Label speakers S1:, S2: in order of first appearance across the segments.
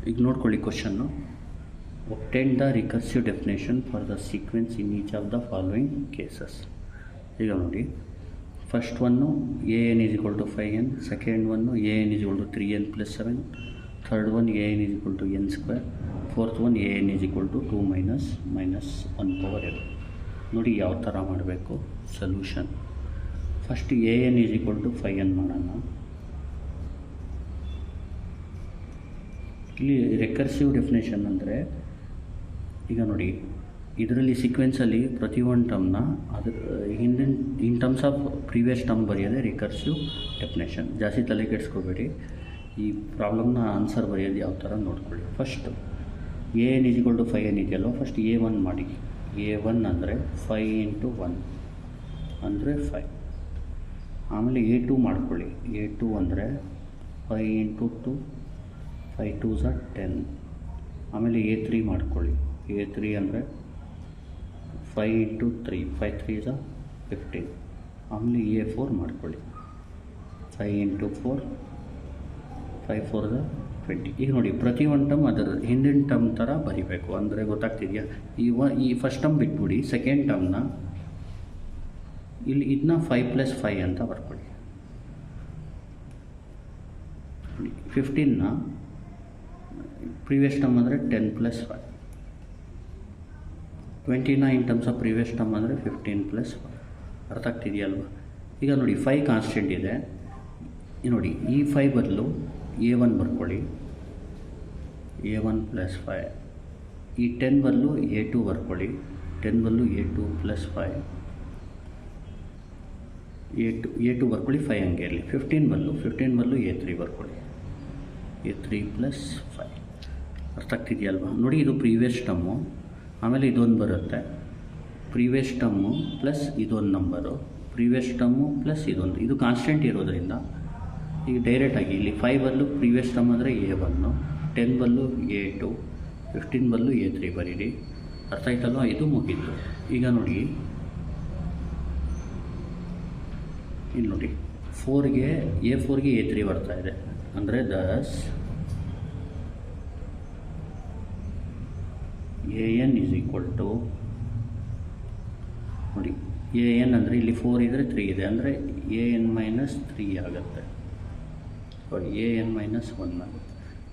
S1: ಈಗ ನೋಡ್ಕೊಳ್ಳಿ question. Obtain the recursive definition for the sequence in each of the following cases. ಈಗ ನೋಡಿ, first one an is equal to 5n, second one an is equal to 3n plus 7, third one an is equal to n square, fourth one an is equal to 2 minus 1/n. ನೋಡಿ ಯಾವ ಥರ ಮಾಡಬೇಕು solution. First an is equal to 5n ಮಾಡೋಣ. ಇಲ್ಲಿ ರೆಕರ್ಸಿವ್ definition ಅಂದರೆ, ಈಗ ನೋಡಿ ಇದರಲ್ಲಿ ಸೀಕ್ವೆನ್ಸಲ್ಲಿ ಪ್ರತಿಯೊಂದು ಟರ್ಮ್ನ ಅದ್ರ ಹಿಂದಿನ in terms of previous term ಬರೆಯೋದೇ ರಿಕರ್ಸಿವ್ ಡೆಫಿನೇಷನ್. ಜಾಸ್ತಿ ತಲೆ ಕೆಡಿಸ್ಕೋಬೇಡಿ, ಈ ಪ್ರಾಬ್ಲಮ್ನ ಆನ್ಸರ್ ಬರೆಯೋದು ಯಾವ ಥರ ನೋಡ್ಕೊಳ್ಳಿ. First an is equal to 5n ಇದೆಯಲ್ವ, ಫಸ್ಟ್ a1 ಮಾಡಿ. a1 ಅಂದರೆ 5 × 1 ಅಂದರೆ 5. ಆಮೇಲೆ a2 ಮಾಡ್ಕೊಳ್ಳಿ. a2 ಅಂದರೆ 5 × 2 5 2s are 10. ಆಮೇಲೆ a3 ಮಾಡ್ಕೊಳ್ಳಿ. a3 ಅಂದರೆ 5 × 3 5 3s are 15. ಆಮೇಲೆ a4 ಮಾಡ್ಕೊಳ್ಳಿ. 5 × 4 5 4s are 20. ಈಗ ನೋಡಿ ಪ್ರತಿಯೊಂದು ಟರ್ಮ್ ಅದರ ಹಿಂದಿನ ಟರ್ಮ್ ಥರ ಬರಿಬೇಕು. ಅಂದರೆ ಗೊತ್ತಾಗ್ತಿದೆಯಾ? ಈ ಫಸ್ಟ್ ಟರ್ಮ್ ಬಿಟ್ಬಿಡಿ, ಸೆಕೆಂಡ್ ಟರ್ಮ್ನ ಇಲ್ಲಿ ಇದನ್ನ 5 + 5 ಅಂತ ಬರ್ಕೊಳ್ಳಿ. 15ನ ಪ್ರೀವಿಯಸ್ ಟರ್ಮ್ ಅಂದರೆ 10 + 5. 20ನ in terms of previous term ಅಂದರೆ 15 + 5. ಅರ್ಥ ಆಗ್ತಿದೆಯಲ್ವ? ಈಗ ನೋಡಿ 5 ಕಾನ್ಸ್ಟೆಂಟ್ ಇದೆ. ನೋಡಿ ಈ 5 ಬದಲು a1 ಬರ್ಕೊಳ್ಳಿ. a1 + 5. ಈ 10 ಬದಲು a2 ಬರ್ಕೊಳ್ಳಿ. 10 ಬದಲು a2 + 5. a2 ಬರ್ಕೊಳ್ಳಿ, 5 ಹಂಗೆ ಇರಲಿ. 15 ಬದಲು a3 ಬರ್ಕೊಳ್ಳಿ. a3 + 5. ಅರ್ಥ ಆಗ್ತಿದೆಯಲ್ವ? ನೋಡಿ ಇದು ಪ್ರೀವಿಯಸ್ ಟರ್ಮು, ಆಮೇಲೆ ಇದೊಂದು ಬರುತ್ತೆ ಪ್ರೀವಿಯಸ್ ಟರ್ಮು ಪ್ಲಸ್ ಇದೊಂದು ನಂಬರು, ಪ್ರೀವಿಯಸ್ ಟರ್ಮು ಪ್ಲಸ್ ಇದೊಂದು. ಇದು ಕಾನ್ಸ್ಟೆಂಟ್ ಇರೋದರಿಂದ ಈಗ ಡೈರೆಕ್ಟಾಗಿ ಇಲ್ಲಿ 5 ಬದಲು ಪ್ರೀವಿಯಸ್ ಟರ್ಮ್ ಅಂದರೆ a1, 10 ಬದಲು a2, 15 ಬದಲು a3 ಬರೀರಿ. ಅರ್ಥ ಆಯ್ತಲ್ವ? ಇದು ಮುಗೀತು. ಈಗ ನೋಡಿ ಇಲ್ಲಿ ನೋಡಿ a4ಗೆ a3 ಬರ್ತಾ ಇದೆ. ಅಂದರೆ ದಸ್ an is equal to, ನೋಡಿ an ಅಂದರೆ ಇಲ್ಲಿ 4 ಇದ್ದರೆ 3 ಇದೆ, ಅಂದರೆ an - 3 ಆಗುತ್ತೆ. ಸಾರಿ, an - 1 ಆಗುತ್ತೆ.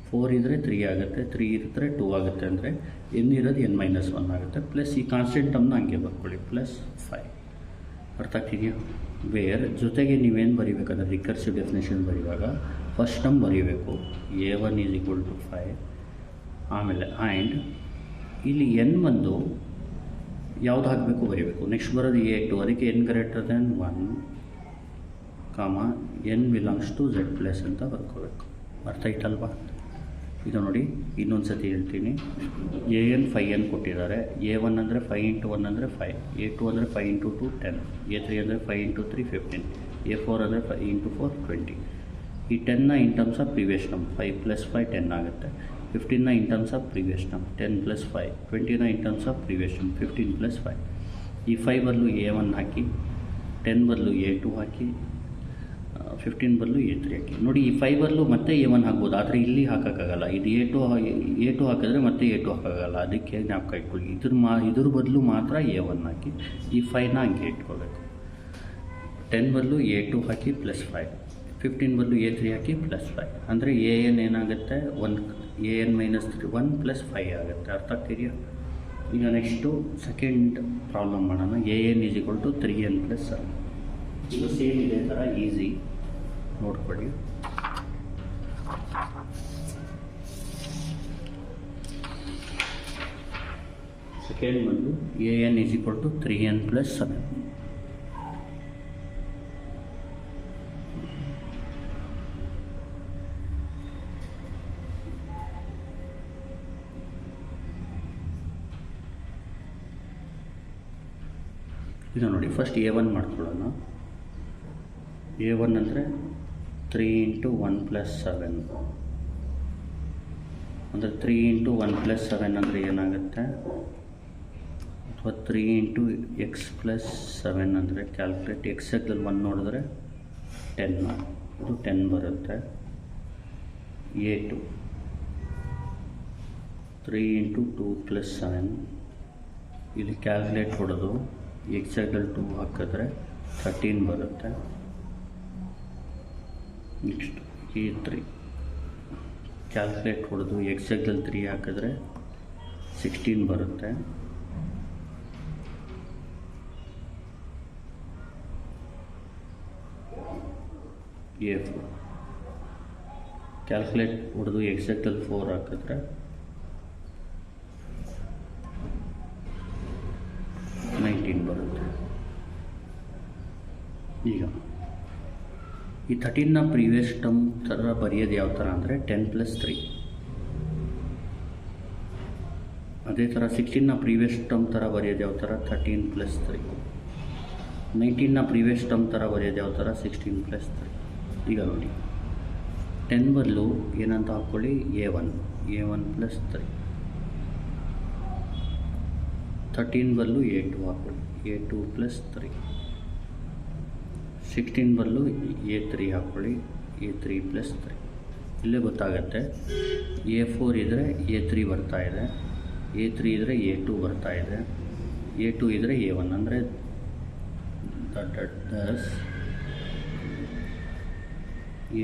S1: 4 ಇದ್ದರೆ 3 ಆಗುತ್ತೆ, 3 ಇದ್ದರೆ 2 ಆಗುತ್ತೆ, ಅಂದರೆ n ಇರೋದು n - 1 ಆಗುತ್ತೆ. ಪ್ಲಸ್ ಈ ಕಾನ್ಸ್ಟೆಂಟ್ ಟರ್ಮ್ನ ಹಂಗೆ ಬರ್ಕೊಳ್ಳಿ, +5. ಅರ್ಥ ಆಗ್ತಿದೆಯಾ? ವೇರ್ ಜೊತೆಗೆ ನೀವೇನು ಬರೀಬೇಕಂದ್ರೆ ರಿಕರ್ಸಿವ್ ಡೆಫಿನೇಷನ್ ಬರೆಯುವಾಗ ಫಸ್ಟ್ ಟರ್ಮ್ ಬರೀಬೇಕು, a1 is equal to 5. ಆಮೇಲೆ ಆ್ಯಂಡ್ ಇಲ್ಲಿ n ಬಂದು ಯಾವುದು ಹಾಕಬೇಕು ಬರೀಬೇಕು. ನೆಕ್ಸ್ಟ್ ಬರೋದು a2, ಅದಕ್ಕೆ n > 1, n belongs to z+ ಅಂತ ಬರ್ಕೋಬೇಕು. ಅರ್ಥ ಆಯ್ತಲ್ವಾ? ಈಗ ನೋಡಿ ಇನ್ನೊಂದು ಸತಿ ಹೇಳ್ತೀನಿ. an 5n ಕೊಟ್ಟಿದ್ದಾರೆ. a1 ಅಂದರೆ 5 × 1 ಅಂದರೆ 5, a2 ಅಂದರೆ 5 × 2 10, a3 ಅಂದರೆ 5 × 3 15, a4 ಅಂದರೆ 5 × 4 20. ಈ 10ನ in terms of previous term 5 + 5 10 ಆಗುತ್ತೆ. 15ನ in terms of previous term 10 + 5, 20ನ in terms of previous term 15 + 5. ಈ 5 ಬದಲು a1 ಹಾಕಿ, 10 ಬದಲು a2 ಹಾಕಿ, 15 ಬದಲು a3 ಹಾಕಿ. ನೋಡಿ ಈ 5 ಬದಲು ಮತ್ತೆ a1 ಹಾಕ್ಬೋದು, ಆದರೆ ಇಲ್ಲಿ ಹಾಕೋಕ್ಕಾಗಲ್ಲ. ಇದು a2 ಹಾಕಿದ್ರೆ ಮತ್ತೆ a2 ಹಾಕೋಕ್ಕಾಗಲ್ಲ. ಅದಕ್ಕೆ ಜ್ಞಾಪಕ ಇಟ್ಕೊಳ್ಳಿ. ಇದ್ರ ಬದಲು ಮಾತ್ರ a1 ಹಾಕಿ, ಈ 5ನ ಹಂಗೆ ಇಟ್ಕೋಬೇಕು. 10 ಬದಲು a2 ಹಾಕಿ +5, 15 ಬದಲು a3 ಹಾಕಿ +5, ಅಂದರೆ an ಏನಾಗುತ್ತೆ, an - 1 + 5 ಆಗುತ್ತೆ. ಅರ್ಥ ಆಗ್ತಿದೆಯಾ? ಈಗ ನೆಕ್ಸ್ಟು ಸೆಕೆಂಡ್ ಪ್ರಾಬ್ಲಮ್ ಮಾಡೋಣ. an is equal to 3n + 7. ಇದು ಸೇಮ್ ಇದೇ ಥರ ಈಸಿ ನೋಡ್ಕೊಳ್ಳಿ. ಸೆಕೆಂಡ್ ಬಂದು an is equal to 3n + 7. ಇದು ನೋಡಿ ಫಸ್ಟ್ a1 ಮಾಡ್ಕೊಳ್ಳೋಣ. a1 ಅಂದರೆ 3 × 1 + 7, ಅಂದರೆ 3 × 1 + 7 ಅಂದರೆ ಏನಾಗುತ್ತೆ, ಅಥವಾ 3 × x + 7 ಅಂದರೆ ಕ್ಯಾಲ್ಕುಲೇಟ್. ಎಕ್ಸ್ ಎಗ್ದಲ್ಲಿ 1 ನೋಡಿದ್ರೆ 10, ಇದು 10 ಬರುತ್ತೆ. a2 3 × 2 + 7. ಇಲ್ಲಿ ಕ್ಯಾಲ್ಕುಲೇಟ್ ಹೊಡೆದು ಎಕ್ಸಾಗಲ್ 2 ಹಾಕಿದ್ರೆ 13 ಬರುತ್ತೆ. ನೆಕ್ಸ್ಟ್ A3 ಕ್ಯಾಲ್ಕುಲೇಟ್ ಹೊಡೆದು ಎಕ್ಸಾಗಲ್ 3 ಹಾಕಿದ್ರೆ 16 ಬರುತ್ತೆ. A4 ಕ್ಯಾಲ್ಕುಲೇಟ್ ಹೊಡೆದು ಎಕ್ಸಾಗಲ್ 4 ಹಾಕಿದ್ರೆ 19 ಬರುತ್ತೆ. ಈಗ ಈ 13ನ ಪ್ರೀವಿಯಸ್ ಟರ್ಮ್ ಥರ ಬರೆಯೋದು ಯಾವ ಥರ ಅಂದರೆ 10 + 3. ಅದೇ ಥರ 16ನ ಪ್ರೀವಿಯಸ್ ಟರ್ಮ್ ಥರ ಬರೆಯೋದು ಯಾವ ಥರ 13 + 3. 19ನ ಪ್ರೀವಿಯಸ್ ಟರ್ಮ್ ಥರ ಬರೆಯೋದು ಯಾವ ಥರ 16 + 3. ಈಗ ನೋಡಿ 10 ಬದಲು ಏನಂತ ಹಾಕ್ಕೊಳ್ಳಿ A1 + 3. 13 ಬದಲು A2 ಹಾಕ್ಕೊಳ್ಳಿ A2 + 3. 16 ಬದಲು A3 ಹಾಕ್ಕೊಳ್ಳಿ A3 + 3. ಇಲ್ಲೇ ಗೊತ್ತಾಗತ್ತೆ A4 ಇದ್ದರೆ A3 ಬರ್ತಾ ಇದೆ, A3 ಇದ್ದರೆ A2 ಬರ್ತಾ ಇದೆ, A2 ಇದ್ದರೆ A1 ಅಂದರೆ ದಸ್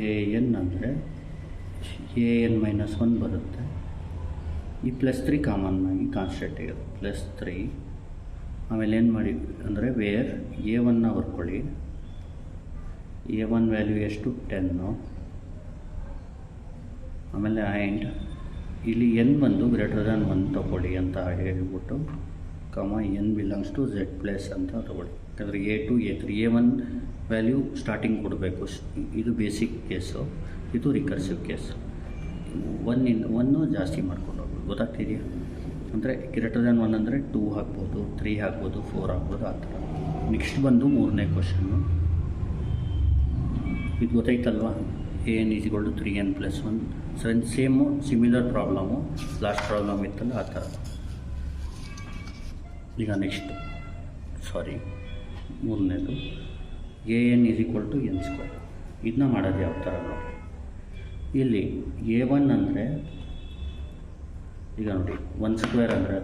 S1: AN ಅಂದರೆ AN - 1 ಬರುತ್ತೆ. ಈ +3 ಕಾಮನ್ ಆಗಿ ಕಾನ್ಸ್ಟೆಂಟ್ ಇರುತ್ತೆ +3. ಆಮೇಲೆ ಏನು ಮಾಡಿ ಅಂದರೆ ವೇರ್ A1ನ ಬರ್ಕೊಳ್ಳಿ. A1 ವ್ಯಾಲ್ಯೂ ಎಷ್ಟು 10. ಆಮೇಲೆ ಆ್ಯಂಡ್ ಇಲ್ಲಿ n ಬಂದು >1 ತೊಗೊಳ್ಳಿ ಅಂತ ಹೇಳಿಬಿಟ್ಟು n ಬಿಲಾಂಗ್ಸ್ ಟು Z+ ಅಂತ ತೊಗೊಳ್ಳಿ. ಯಾಕಂದರೆ A2 A3 A1 value starting ಕೊಡಬೇಕು. ಇದು ಬೇಸಿಕ್ ಕೇಸು, ಇದು ರಿಕರ್ಸಿವ್ ಕೇಸ್. 1 ಜಾಸ್ತಿ ಮಾಡ್ಕೊಂಡು ಹೋಗ್ಬೋದು. ಗೊತ್ತಾಗ್ತಿದೆಯಾ? ಅಂದರೆ >1 ಅಂದರೆ 2 ಹಾಕ್ಬೋದು, 3 ಹಾಕ್ಬೋದು, 4 ಹಾಕ್ಬೋದು, ಆ ಥರ. ನೆಕ್ಸ್ಟ್ ಬಂದು 3ನೇ ಕ್ವಶನ್ನು. ಇದು ಗೊತ್ತಾಯ್ತಲ್ವಾ? AN = 3n + 1. Same similar problem last problem ಇತ್ತಲ್ಲ ಆ ಥರ. ಈಗ ನೆಕ್ಸ್ಟ್ ಮೂರನೇದು AN = n². ಇದನ್ನ ಮಾಡೋದು ಯಾವ ಥರ ನೋಡಿ. ಇಲ್ಲಿ A1 ಅಂದರೆ ಈಗ ನೋಡಿ 1² ಅಂದರೆ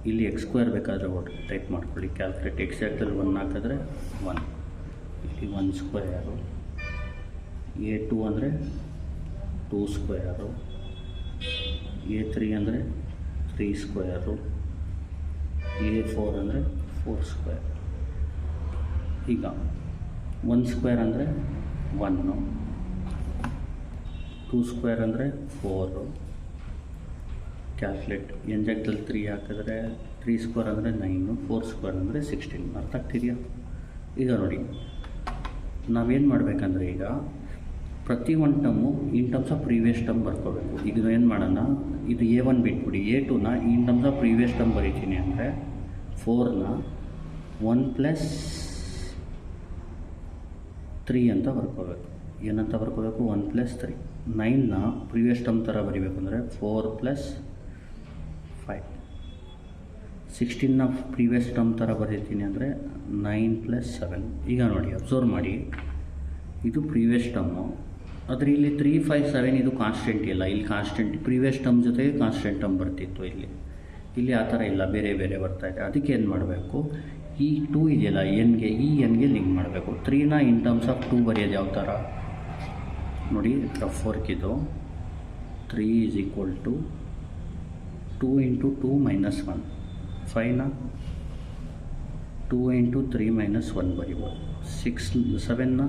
S1: ಇಲ್ಲಿ x² ಬೇಕಾದರೆ ಟೈಪ್ ಮಾಡ್ಕೊಳ್ಳಿ. ಕ್ಯಾಲ್ಕುಲೇಟ್ ಎಕ್ಸಾಕ್ಟಲ್ಲಿ 1 ಹಾಕಿದ್ರೆ 1, ಇಲ್ಲಿ 1². A2 ಅಂದರೆ 2², A3 ಅಂದರೆ 3², A4 ಅಂದರೆ 4². ಈಗ 1² ಅಂದರೆ 1, 2² ಅಂದರೆ 4. ಕ್ಯಾಲ್ಕುಲೇಟ್ ಎಕ್ಸಾಕ್ಟಲ್ಲಿ 3 ಹಾಕಿದ್ರೆ 3² ಅಂದರೆ 9, 4² ಅಂದರೆ 16. ಅರ್ಥ ಆಗ್ತಿದೆಯಾ? ಈಗ ನೋಡಿ ನಾವೇನು ಮಾಡಬೇಕಂದ್ರೆ ಈಗ ಪ್ರತಿ ಒಂದು term in terms of previous term ಬರ್ಕೋಬೇಕು. ಈಗ ಏನು ಮಾಡೋಣ, ಇದು A1 ಬಿಟ್ಬಿಡಿ, A2ನ in terms of previous term ಬರೀತೀನಿ ಅಂದರೆ 4ನ 1 + 3 ಅಂತ ಬರ್ಕೋಬೇಕು. ಏನಂತ ಬರ್ಕೋಬೇಕು? 1 + 3. 9ನ ಪ್ರೀವಿಯಸ್ ಟರ್ಮ್ ಥರ ಬರೀಬೇಕು ಅಂದರೆ 4 + 5. 16ನ ಪ್ರೀವಿಯಸ್ ಟರ್ಮ್ ಥರ ಬರೀತೀನಿ ಅಂದರೆ 9 + 7. ಈಗ ನೋಡಿ ಅಬ್ಸರ್ವ್ ಮಾಡಿ, ಇದು ಪ್ರೀವಿಯಸ್ ಟರ್ಮು, ಆದರೆ ಇಲ್ಲಿ 3, 5, 7 ಇದು ಕಾನ್ಸ್ಟೆಂಟ್ ಇಲ್ಲ. ಇಲ್ಲಿ ಕಾನ್ಸ್ಟೆಂಟ್ ಪ್ರೀವಿಯಸ್ ಟರ್ಮ್ ಜೊತೆಗೆ ಕಾನ್ಸ್ಟೆಂಟ್ ಟರ್ಮ್ ಬರ್ತಿತ್ತು. ಇಲ್ಲಿ ಆ ಥರ ಇಲ್ಲ, ಬೇರೆ ಬೇರೆ ಬರ್ತಾಯಿದೆ. ಅದಕ್ಕೆ ಏನು ಮಾಡಬೇಕು, ಈ 2 ಇದೆಯಲ್ಲ ಎನ್ಗೆ, ಈ ಎನ್ಗೆ ಲಿಂಕ್ ಮಾಡಬೇಕು. 3ನ ಇನ್ ಟರ್ಮ್ಸ್ ಆಫ್ 2 ಬರೆಯೋದು ಯಾವ ಥರ ನೋಡಿ, ರಫ್ ವರ್ಕ್ ಇದು. 3 = 2 × 2 - 1. 5ನ 2 × 3 - 1 ಬರೀಬೋದು. 7ನ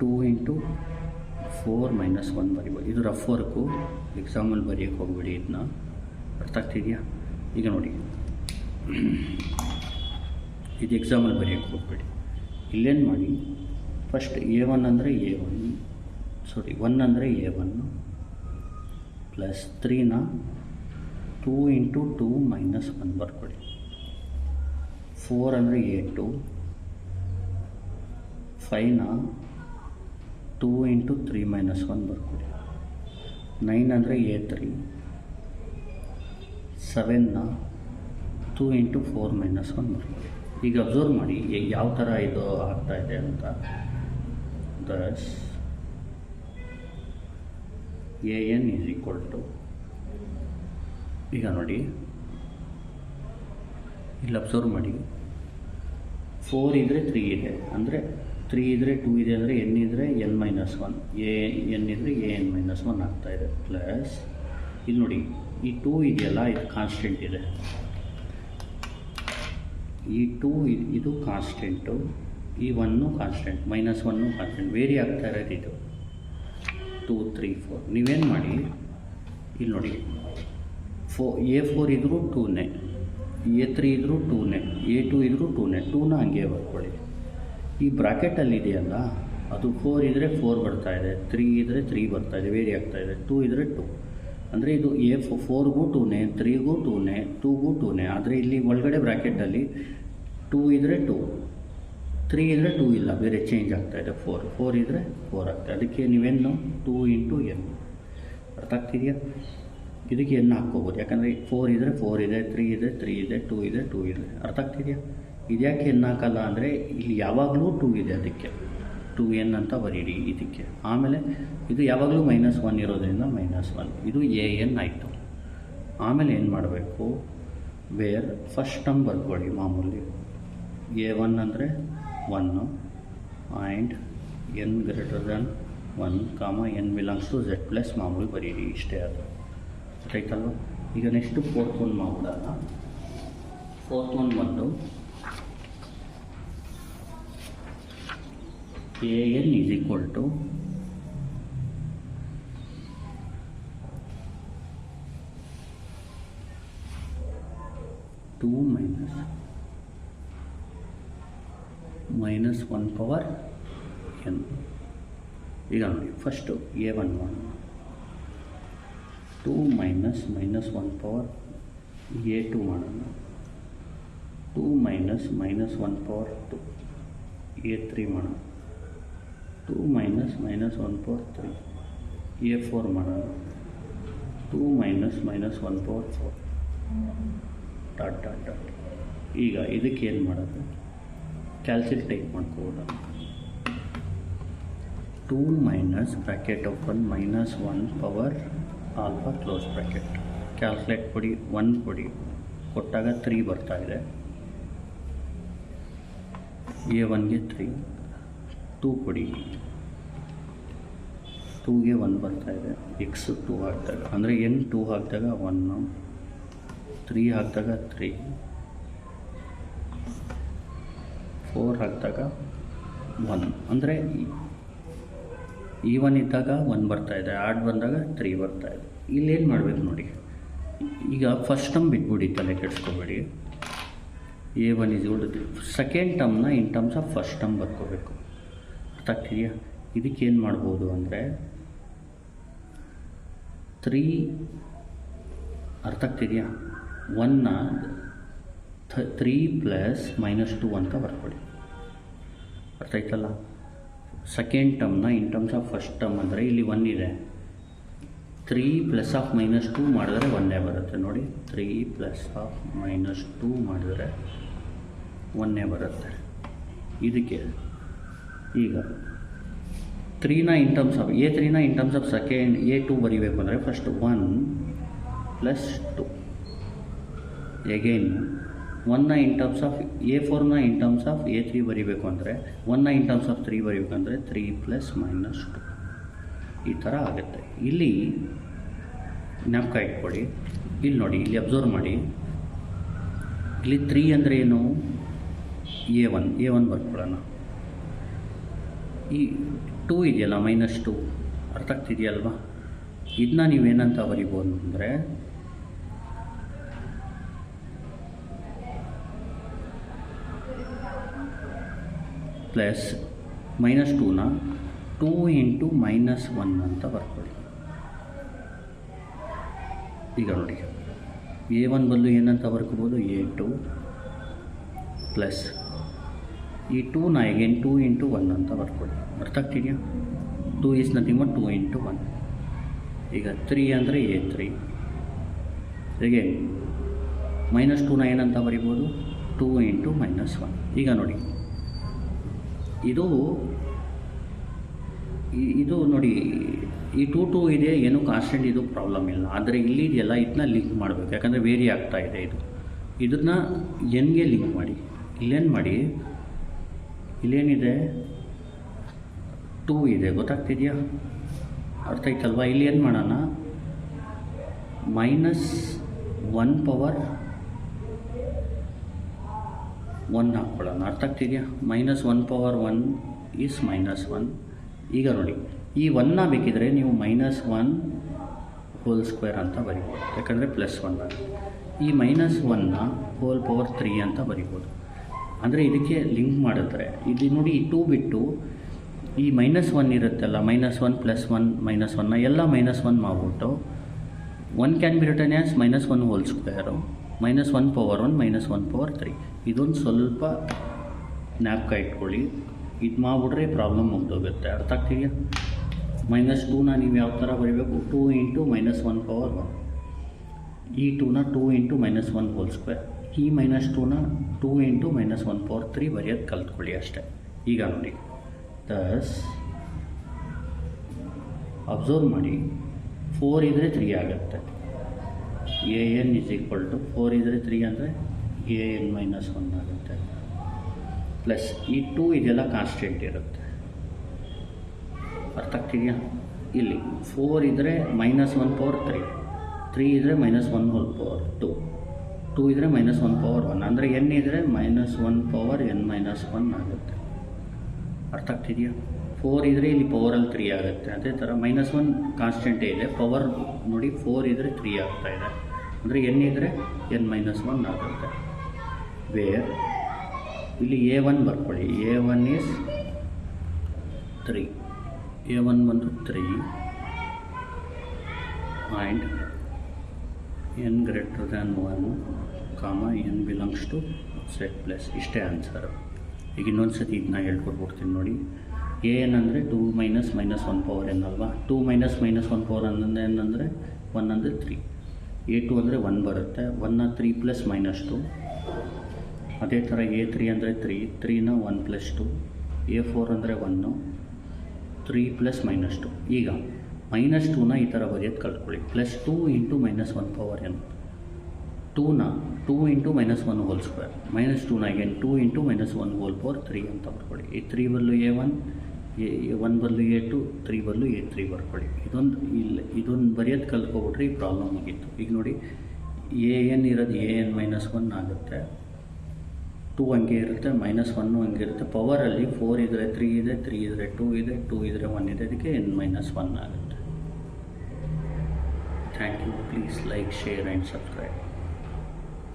S1: 2 × 4 - 1 ಬರೀಬೋದು. ಇದು ರಫ್ ವರ್ಕು, ಎಕ್ಸಾಮಲ್ಲಿ ಬರೆಯೋಕ್ಕೆ ಹೋಗ್ಬಿಡಿ. ಇದನ್ನ ಅರ್ಥ ಆಗ್ತಿದೆಯಾ? ಈಗ ನೋಡಿ ಇದು ಎಕ್ಸಾಮಲ್ಲಿ ಬರೆಯೋಕ್ಕೆ ಹೋಗ್ಬೇಡಿ. ಇಲ್ಲೇನು ಮಾಡಿ, ಫಸ್ಟ್ A1 ಅಂದರೆ A1 1 ಅಂದರೆ A1 + 3ನ 2 × 2 - 1 ಬರ್ಕೊಳ್ಳಿ. 4 ಅಂದರೆ A2, 5ನ 2 × 3 - 1 ಬರ್ಕೊಳ್ಳಿ. 9 ಅಂದರೆ A3, 7ನ 2 × 4 - 1 ಬರ್ಕೊಳ್ಳಿ. ಈಗ ಅಬ್ಸರ್ವ್ ಮಾಡಿ ಯಾವ ಥರ ಇದು ಆಗ್ತಾಯಿದೆ ಅಂತ. ದಸ್ AN = ಈಗ ನೋಡಿ ಇಲ್ಲಿ ಅಬ್ಸರ್ವ್ ಮಾಡಿ, 4 ಇದ್ದರೆ 3 ಇದೆ, ಅಂದರೆ 3 ಇದ್ದರೆ 2 ಇದೆ, ಅಂದರೆ n ಇದ್ದರೆ n-1, n ಇದ್ದರೆ an-1 ಆಗ್ತಾಯಿದೆ. ಪ್ಲಸ್ ಇಲ್ಲಿ ನೋಡಿ ಈ 2 ಇದೆಯಲ್ಲ, ಇದು ಕಾನ್ಸ್ಟೆಂಟ್ ಇದೆ, ಈ 2 ಇದು ಕಾನ್ಸ್ಟೆಂಟು, ಈ 1 ಕಾನ್ಸ್ಟೆಂಟ್, -1 ಕಾನ್ಸ್ಟೆಂಟ್, ವೇರಿ ಆಗ್ತಾ ಇರೋದು ಇದು 2 3 4. ನೀವೇನು ಮಾಡಿ ಇಲ್ಲಿ ನೋಡಿ, A4 ಇದ್ದರೂ 2ನೇ, A3 ಇದ್ದರೂ 2ನೇ, A2 ಇದ್ದರೂ 2ನೇ, 2ನ ಹಂಗೆ ಬರ್ಕೊಳ್ಳಿ. ಈ ಬ್ರಾಕೆಟಲ್ಲಿ ಇದೆಯಲ್ಲ ಅದು 4 ಇದ್ದರೆ 4 ಬರ್ತಾಯಿದೆ, 3 ಇದ್ದರೆ 3 ಬರ್ತಾಯಿದೆ, ವೇರಿ ಆಗ್ತಾಯಿದೆ, 2 ಇದ್ದರೆ 2, ಅಂದರೆ ಇದು A4ಗೂ 2ನೇ, 3ಗೂ 2ನೇ, 2ಗೂ 2ನೇ. ಆದರೆ ಇಲ್ಲಿ ಒಳಗಡೆ ಬ್ರ್ಯಾಕೆಟಲ್ಲಿ 2 ಇದ್ದರೆ 2, 3 ಇದ್ದರೆ 2 ಇಲ್ಲ, ಬೇರೆ ಚೇಂಜ್ ಆಗ್ತಾಯಿದೆ, 4 ಇದ್ದರೆ 4 ಆಗ್ತಾಯಿದೆ. ಅದಕ್ಕೆ ನೀವೇನು 2 × n, ಅರ್ಥ ಆಗ್ತಿದೆಯಾ? ಇದಕ್ಕೆ n ಹಾಕ್ಕೋಬೋದು, ಯಾಕಂದರೆ 4 ಇದ್ದರೆ 4 ಇದೆ, 3 ಇದೆ 3 ಇದೆ, 2 ಇದೆ 2 ಇದೆ, ಅರ್ಥ ಆಗ್ತಿದೆಯಾ? ಇದ್ಯಾಕೆ n ಹಾಕಲ್ಲ ಅಂದರೆ ಇಲ್ಲಿ ಯಾವಾಗಲೂ 2 ಇದೆ, ಅದಕ್ಕೆ 2n ಅಂತ ಬರೀರಿ ಇದಕ್ಕೆ. ಆಮೇಲೆ ಇದು ಯಾವಾಗಲೂ -1 ಇರೋದ್ರಿಂದ -1, ಇದು an ಆಯಿತು. ಆಮೇಲೆ ಏನು ಮಾಡಬೇಕು, ವೇರ್ ಫಸ್ಟ್ ಟರ್ಮ್ ಬರ್ಕೊಳ್ಳಿ ಮಾಮೂಲಿ, a1 ಅಂದರೆ 1 and n > 1, n belongs to z plus ಮಾಮೂಲಿ ಬರೀರಿ, ಇಷ್ಟೇ ಅದು ಆಯ್ತಲ್ವ. ಈಗ ನೆಕ್ಸ್ಟು 4th one ಮಾಡೋಣ. 4th one ಬಂದು an is equal to -1 power n. ಈಗ ನೋಡಿ ಫಸ್ಟು a1 1, 2 -1 ಪವರ್ a2 ಮಾಡೋಣ, 2 -1 ಪವರ್ 2 a3 ಮಾಡೋಣ, 2 -1 ಪವರ್ 3 a4 ಮಾಡೋಣ, 2 -1 ಪವರ್ 4 ಡಾಟ್ ಡಾಟ್ ಡಾಟ್. ಈಗ ಇದಕ್ಕೆ ಏನು ಮಾಡೋದು, ಕ್ಯಾಲ್ಸಿಲ್ ಟೈಪ್ ಮಾಡ್ಕೋಬೋದು. 2 minus bracket open -1 power alpha close bracket, calculate ಕೊಡಿ, 1 ಕೊಡಿ, ಕೊಟ್ಟಾಗ 3 ಬರ್ತಾಯಿದೆ, a1ಗೆ 3, 2 ಕೊಡಿ, 2ಗೆ 1 ಬರ್ತಾಯಿದೆ, x 2 ಹಾಕಿದಾಗ, ಅಂದರೆ n 2 ಹಾಕಿದಾಗ 1, 3 ಹಾಕಿದಾಗ 3, 4 ಹಾಕಿದಾಗ 1, ಅಂದರೆ ಈವನ್ ಇದ್ದಾಗ 1 ಬರ್ತಾಯಿದೆ, ಆಡ್ ಬಂದಾಗ 3 ಬರ್ತಾಯಿದೆ. ಇಲ್ಲೇನು ಮಾಡಬೇಕು ನೋಡಿ, ಈಗ ಫಸ್ಟ್ ಟರ್ಮ್ ಬಿಟ್ಬಿಡಿ, ತಲೆ ಕೆಡಿಸ್ಕೋಬೇಡಿ, a1 is equal to 3. Second ಟರ್ಮ್ನ in terms of first term ಬರ್ಕೋಬೇಕು, ಅರ್ಥ ಆಗ್ತಿದೆಯಾ? ಇದಕ್ಕೇನು ಮಾಡ್ಬೋದು ಅಂದರೆ 3, ಅರ್ಥ ಆಗ್ತಿದೆಯಾ? 1ನ 3 ಪ್ಲಸ್ -2 ಅಂತ ಬರ್ಕೊಳ್ಳಿ, ಅರ್ಥ ಆಯ್ತಲ್ಲ? ಸೆಕೆಂಡ್ ಟರ್ಮ್ನ in terms of first term ಅಂದರೆ ಇಲ್ಲಿ 1 ಇದೆ, 3 ಪ್ಲಸ್ ಆಫ್ -2 ಮಾಡಿದ್ರೆ 1 ಬರುತ್ತೆ ನೋಡಿ, 3 ಪ್ಲಸ್ ಆಫ್ -2 ಮಾಡಿದ್ರೆ 1 ಬರುತ್ತೆ. ಇದಕ್ಕೆ ಈಗ 3ನ ಇನ್ ಟರ್ಮ್ಸ್ ಆಫ್ a3ನ in terms of second a2 ಬರೀಬೇಕು ಅಂದರೆ ಫಸ್ಟ್ 1 ಪ್ಲಸ್ 2, ಎಗೇನ್ 1ನ ಇನ್ ಟರ್ಮ್ಸ್ ಆಫ್ a4ನ ಇನ್ ಟರ್ಮ್ಸ್ ಆಫ್ a3 ಬರೀಬೇಕು ಅಂದರೆ 1ನ ಇನ್ ಟರ್ಮ್ಸ್ ಆಫ್ 3 ಬರೀಬೇಕಂದ್ರೆ 3 ಪ್ಲಸ್ -2, ಈ ಥರ ಆಗುತ್ತೆ. ಇಲ್ಲಿ ಜ್ಞಾಪಕ ಇಟ್ಕೊಳ್ಳಿ, ಇಲ್ಲಿ ನೋಡಿ, ಇಲ್ಲಿ ಅಬ್ಸರ್ವ್ ಮಾಡಿ, ಇಲ್ಲಿ 3 ಅಂದರೆ ಏನು, a1 ಬರ್ಕೊಳ್ಳೋಣ. ಈ 2 ಇದೆಯಲ್ಲ -2, ಅರ್ಥ ಆಗ್ತಿದೆಯಲ್ವಾ? ಇದನ್ನ ನೀವೇನಂತ ಬರಿಬೋದು ಅಂದರೆ ಪ್ಲಸ್ -2ನ 2 × -1 ಅಂತ ಬರ್ಕೊಳ್ಳಿ. ಈಗ ನೋಡಿ, a1 ಬದಲು ಏನಂತ ಬರ್ಕೋಬೋದು, a2 ಪ್ಲಸ್ ಈ 2ನ ಎಗೇನ್ 2 × 1 ಅಂತ ಬರ್ಕೊಳ್ಳಿ, ಅರ್ಥ ಆಗ್ತಿದೆಯಾ? 2 ಈಸ್ ನಥಿಂಗ್ ಬಟ್ 2 × 1. ಈಗ 3 ಅಂದರೆ a3, ಎಗೇನ್ -2ನ ಏನಂತ ಬರಿಬೋದು, 2 × -1. ಈಗ ನೋಡಿ, ಇದು ನೋಡಿ ಈ ಟೂ ಇದೆ, ಏನು ಕಾನ್ಸ್ಟೆಂಟ್ ಇದು ಪ್ರಾಬ್ಲಮ್ ಇಲ್ಲ. ಆದರೆ ಇಲ್ಲಿ ಇದೆಯಲ್ಲ, ಇದನ್ನ ಲಿಂಕ್ ಮಾಡಬೇಕು, ಯಾಕಂದರೆ ವೇರಿ ಆಗ್ತಾ ಇದೆ ಇದು. ಇದನ್ನು ಎನ್ಗೆ ಲಿಂಕ್ ಮಾಡಿ. ಇಲ್ಲೇನು ಮಾಡಿ, ಇಲ್ಲೇನಿದೆ 2 ಇದೆ, ಗೊತ್ತಾಗ್ತಿದೆಯಾ? ಅರ್ಥ ಆಯ್ತಲ್ವಾ? ಇಲ್ಲಿ ಏನು ಮಾಡೋಣ, -1 ಪವರ್ 1 ಹಾಕ್ಕೊಳ್ಳೋಣ. ಅರ್ಥ ಆಗ್ತಿದೆಯಾ? -1 ಪವರ್ 1 ಈಸ್ -1. ಈಗ ನೋಡಿ, ಈ 1ನ ಬೇಕಿದ್ರೆ ನೀವು -1² ಅಂತ ಬರಿಬೋದು, ಯಾಕಂದರೆ +1 ಆಗುತ್ತೆ. ಈ -1ನ ಹೋಲ್ ಪವರ್ 3 ಅಂತ ಬರಿಬೋದು. ಅಂದರೆ ಇದಕ್ಕೆ ಲಿಂಕ್ ಮಾಡಿದ್ರೆ ಇದು ನೋಡಿ, ಈ 2 ಬಿಟ್ಟು ಈ -1 ಇರುತ್ತಲ್ಲ, -1 +1 -1ನ ಎಲ್ಲ -1 ಮಾಡಿಬಿಟ್ಟು 1 can be return as -1² -1 power 1 -1 power 3. ಇದೊಂದು ಸ್ವಲ್ಪ ಜ್ಞಾಪಕ ಇಟ್ಕೊಳ್ಳಿ. ಇದು ಮಾಡಿಬಿಟ್ರೆ ಪ್ರಾಬ್ಲಮ್ ಮುಗ್ದೋಗುತ್ತೆ. ಅರ್ಥ ಆಗ್ತಿದೆಯಾ? -2ನ ನೀವು ಯಾವ ಥರ ಬರೀಬೇಕು, 2 × -1 ಪವರ್ 1. ಈ 2ನ 2 × -1² ಈ -2ನ 2 × -1 ಪವರ್ 3 ಬರೆಯೋದು ಕಲ್ತ್ಕೊಳ್ಳಿ ಅಷ್ಟೇ. ಈಗ ನೋಡಿ, ದಸ್ ಅಬ್ಸರ್ವ್ ಮಾಡಿ, 4 ಇದ್ದರೆ 3 ಆಗುತ್ತೆ. an = 4 ಇದ್ದರೆ 3 ಅಂದರೆ an - 1 ಆಗುತ್ತೆ. ಪ್ಲಸ್ ಈ 2 ಇದೆಲ್ಲ ಕಾನ್ಸ್ಟೆಂಟ್ ಇರುತ್ತೆ. ಅರ್ಥ ಆಗ್ತಿದೆಯಾ? ಇಲ್ಲಿ 4 ಇದ್ದರೆ -1 ಪವರ್ 3, 3 ಇದ್ದರೆ -1² ಪವರ್ 2, 2 ಇದ್ದರೆ -1 ಪವರ್ 1, ಅಂದರೆ n ಇದ್ದರೆ -1 ಪವರ್ n - 1 ಆಗುತ್ತೆ. ಅರ್ಥ ಆಗ್ತಿದೆಯಾ? 4 ಇದ್ದರೆ ಇಲ್ಲಿ ಪವರಲ್ಲಿ 3 ಆಗುತ್ತೆ. ಅದೇ ಥರ -1 ಕಾನ್ಸ್ಟೆಂಟೇ ಇದೆ, ಪವರ್ ನೋಡಿ 4 ಇದ್ದರೆ 3 ಆಗ್ತಾಯಿದೆ, ಅಂದರೆ n ಇದ್ದರೆ n - 1 ಆಗುತ್ತೆ. ವೇರ್ ಇಲ್ಲಿ a1 ಬರ್ಕೊಳ್ಳಿ, a1 ಈಸ್ 3, a1 ಬಂದು 3 and n greater than 1, n belongs to set plus. ಇಷ್ಟೇ ಆನ್ಸರು. ಈಗ ಇನ್ನೊಂದು ಸತಿ ಇದನ್ನ ಹೇಳ್ಕೊಟ್ಬಿಡ್ತೀನಿ ನೋಡಿ. an ಅಂದರೆ 2 - -1 ಪವರ್ n ಅಲ್ವಾ, 2 - -1 ಪವರ್ n ಅಂದರೆ 1 ಅಂದರೆ 3, a2 ಅಂದರೆ 1 ಬರುತ್ತೆ, 1ನ 3 + -2. ಅದೇ ಥರ a3 ಅಂದರೆ 3, 3ನ 1 + 2, a4 ಅಂದರೆ 1, 3 + -2. ಈಗ -2ನ ಈ ಥರ ಬರೆಯೋದು ಕಲ್ತ್ಕೊಳ್ಳಿ, +2 × -1 ಪವರ್ n, 2ನ 2 × -1² -2ನ ಏನು 2 × -1² ಪವರ್ 3 ಅಂತ ಬರ್ಕೊಳ್ಳಿ. ಈ 3 ಬದಲು a1, 1 ಬದಲು a2, 3 ಬದಲು a3 ಬರ್ಕೊಳ್ಳಿ. ಇದೊಂದು ಬರೆಯೋದು ಕಲ್ತ್ಕೊಬಿಟ್ರೆ ಈ ಪ್ರಾಬ್ಲಮ್ ಆಗಿತ್ತು. ಈಗ ನೋಡಿ, an ಇರೋದು an - 1 ಆಗುತ್ತೆ, 2 ಹಂಗೆ ಇರುತ್ತೆ, -1 ಹಂಗೆ ಇರುತ್ತೆ. ಪವರಲ್ಲಿ 4 ಇದ್ದರೆ 3 ಇದೆ, 3 ಇದ್ದರೆ 2 ಇದೆ, 2 ಇದ್ದರೆ 1 ಇದೆ, ಅದಕ್ಕೆ n - 1 ಆಗುತ್ತೆ. Thank you. Please like, share and subscribe.